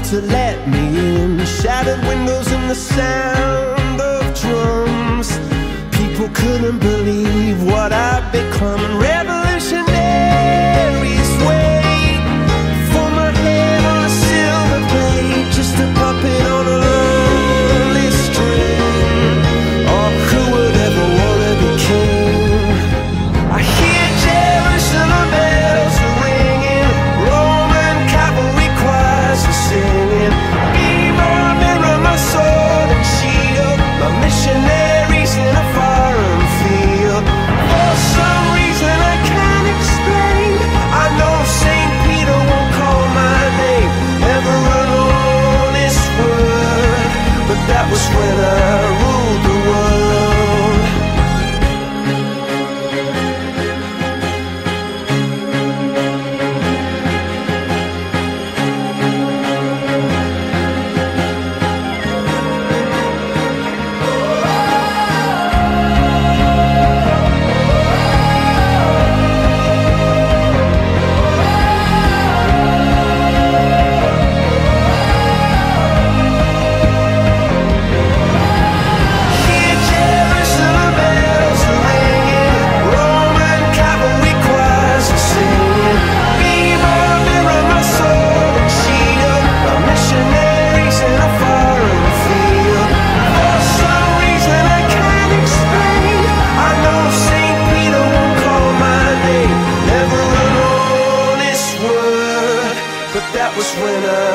to let me in. Shattered windows and the sound of drums. People couldn't believe what I'd become. And revolutionaries wait for my head on a silver plate, just a puppet on a lonely string. Oh, who would ever wanna be king? I hear Jerusalem bells are ringing, Roman cavalry choirs are singing. Be my mirror, my sword and shield, my missionaries in a foreign field. For some reason I can't explain, I know St. Peter won't call my name. Never an honest word, but that was when I ruled the world. Hear Jerusalem bells are ringing, Roman cavalry choirs are singing. Be my mirror, my sword and shield, my missionaries in a foreign field. For some reason I can't explain, I know St. Peter won't call my name. Never an honest word, but that was when I